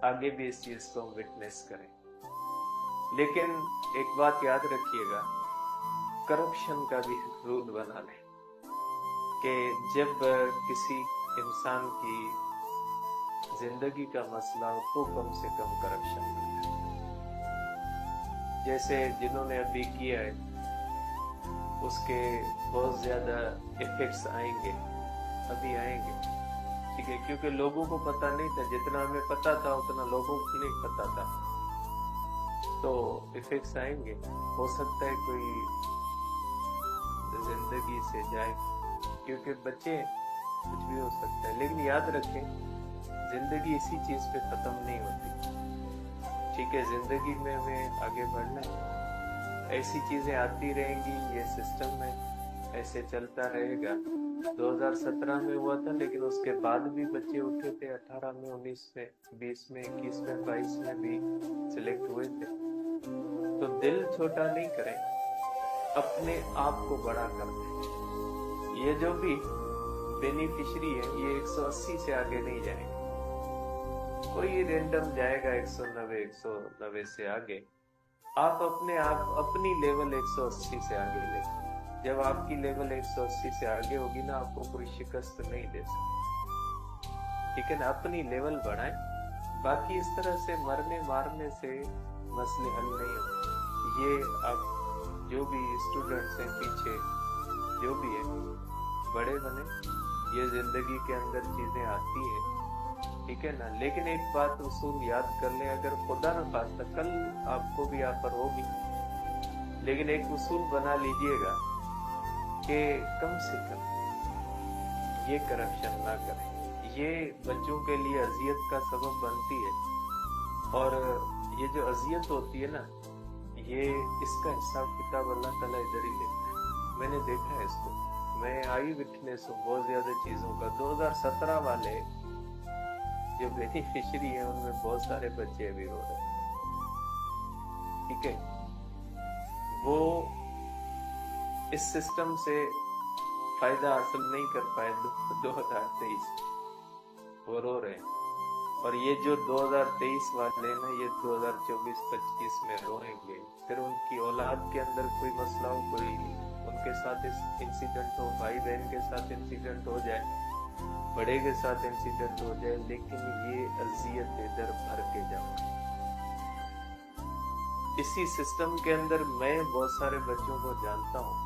آگے بھی اس چیز کو ہم وٹنس کریں. لیکن ایک بات یاد رکھیے گا، کرپشن کا بھی رول بنا لیں کہ جب کسی انسان کی زندگی کا مسئلہ ہو تو کم سے کم کرپشن کرے. جیسے جنہوں نے ابھی کیا ہے اس کے بہت زیادہ ایفیکٹس آئیں گے، ابھی آئیں گے، ٹھیک ہے، کیونکہ لوگوں کو پتہ نہیں تھا، جتنا ہمیں پتہ تھا اتنا لوگوں کو نہیں پتہ تھا. تو ایفیکٹس آئیں گے، ہو سکتا ہے کوئی زندگی سے جائے، کیونکہ بچے کچھ بھی ہو سکتا ہے. لیکن یاد رکھیں زندگی اسی چیز پہ ختم نہیں ہوتی، ٹھیک ہے، زندگی میں ہمیں آگے بڑھنا ہے. ایسی چیزیں آتی رہیں گی، یہ سسٹم ہے، ایسے چلتا رہے گا. 2017 میں ہوا تھا، لیکن اس کے بعد بھی بچے اٹھے تھے، 18 میں، 19 میں، 20 میں، 21 میں، 22 میں بھی سلیکٹ ہوئے تھے. تو دل چھوٹا نہیں کریں، اپنے آپ کو بڑا کر دیں. یہ جو بھی بینیفیشری ہے یہ 180 سے آگے نہیں جائیں گے، کوئی رینڈم جائے گا 190 سے آگے. آپ اپنے آپ اپنی لیول 180 سے آگے لیں. جب آپ کی لیول 180 سے آگے ہوگی نا، آپ کو کوئی شکست نہیں دے سکتا، ٹھیک ہے نا. اپنی لیول بڑھائیں. باقی اس طرح سے مرنے مارنے سے مسئلے حل نہیں ہوتے. یہ آپ جو بھی اسٹوڈنٹس ہیں پیچھے، جو بھی ہے، بڑے بنے. یہ زندگی کے اندر چیزیں آتی ہیں، ٹھیک ہے نا. لیکن ایک بات اصول یاد کر لیں، اگر خدا نہ خواستہ کل آپ کو بھی آفر ہوگی، لیکن ایک اصول بنا لیجئے گا کہ کم سے کم یہ کرپشن نہ کریں. یہ بچوں کے لیے اذیت کا سبب بنتی ہے، اور یہ جو اذیت ہوتی ہے نا، یہ اس کا حساب کتاب اللہ تعالیٰ ادھر ہی لیتا ہے. میں نے دیکھا ہے اس کو، میں آئی وٹنس ہوں بہت زیادہ چیزوں کا. 2017 والے جو بینیفیشری ہیں ان میں بہت سارے بچے ابھی رو رہے ہیں، ٹھیک ہے. وہ اس سسٹم سے فائدہ حاصل نہیں کر پائے 2023، وہ رو رہے ہیں. اور یہ جو 2023 والے نا، یہ 2024-25 میں روئیں گے. پھر ان کی اولاد کے اندر کوئی مسئلہ ہو، کوئی ان کے ساتھ انسیڈنٹ ہو، بھائی بہن کے ساتھ انسیڈنٹ ہو جائے، بڑے کے ساتھ انسیڈنٹ ہو جائے، لیکن یہ اذیت ادھر بھر کے جاؤ. اسی سسٹم کے اندر میں بہت سارے بچوں کو جانتا ہوں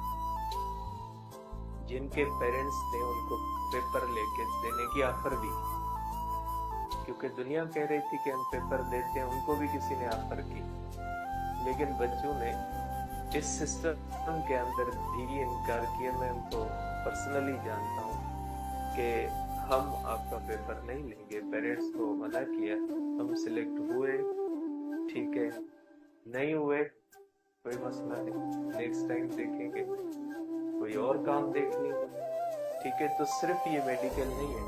جن کے پیرنٹس نے ان کو پیپر لے کے دینے کی آفر دی، کیونکہ دنیا کہہ رہی تھی کہ ہم پیپر دیتے ہیں. ان کو بھی کسی نے آفر کی، لیکن بچوں نے اس سسٹم کے اندر بھی انکار کیا. میں ان کو پرسنلی جانتا ہوں کہ ہم آپ کا پیپر نہیں لیں گے. پیرنٹس کو منع کیا. ہم سلیکٹ ہوئے، ٹھیک ہے، نہیں ہوئے کوئی مسئلہ نہیں، نیکسٹ ٹائم دیکھیں گے، کوئی اور کام دیکھ لیں گے، ٹھیک ہے. تو صرف یہ میڈیکل نہیں ہے،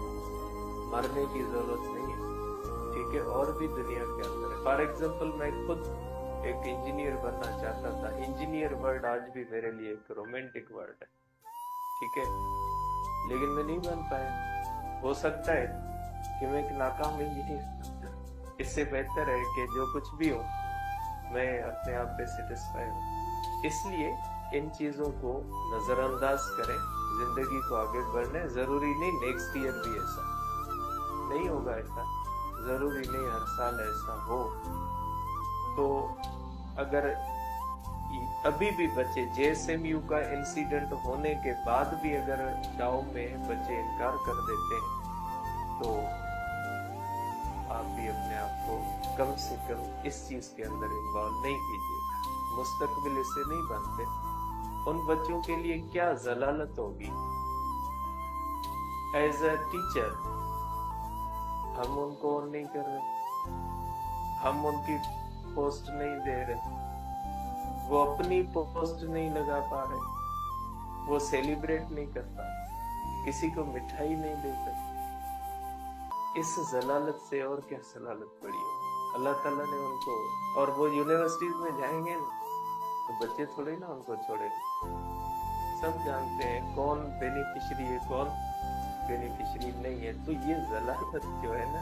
مرنے کی ضرورت نہیں ہے، ٹھیک ہے، اور بھی دنیا کے اندر ہے. فار ایگزامپل میں خود ایک انجینئر بننا چاہتا تھا. انجینئر ورڈ آج بھی میرے لیے ایک رومانٹک ورڈ ہے، ٹھیک ہے، لیکن میں نہیں بن پایا. ہو سکتا ہے کہ میں ایک ناکام انجینئر، اس سے بہتر ہے کہ جو کچھ بھی ہو میں اپنے آپ پہ سیٹسفائی ہوں. اس لیے ان چیزوں کو نظر انداز کریں. زندگی کو آگے بڑھنے ضروری نہیں نیکسٹ ایئر بھی ایسا نہیں ہوگا، ایسا ضروری نہیں ہر سال ایسا ہو. تو اگر ابھی بھی بچے JSMU کا انسیڈنٹ ہونے کے بعد بھی اگر داؤ میں بچے انکار کر دیتے ہیں، تو آپ بھی اپنے آپ کو کم سے کم اس چیز کے اندر انوالو نہیں کیجیے گا. مستقبل اس سے نہیں بنتے. ان بچوں کے لیے کیا ضلالت ہوگی. ایز اے ٹیچر ہم ان کو آن نہیں کر رہے، ہم ان کی پوسٹ نہیں دے رہے، وہ اپنی پوسٹ نہیں لگا پا رہے، وہ سیلیبریٹ نہیں کر پا رہے، کسی کو مٹھائی نہیں دے سکتے. اس ضلالت سے اور کیا ضلالت پڑی ہو. اللہ تعالیٰ نے ان کو، اور وہ یونیورسٹیز میں جائیں گے تو بچے تھوڑے نا ان کو چھوڑیں گے. سب جانتے ہیں کون بینیفیشری ہے، کون بینیفیشری نہیں ہے. تو یہ ضلالت جو ہے نا،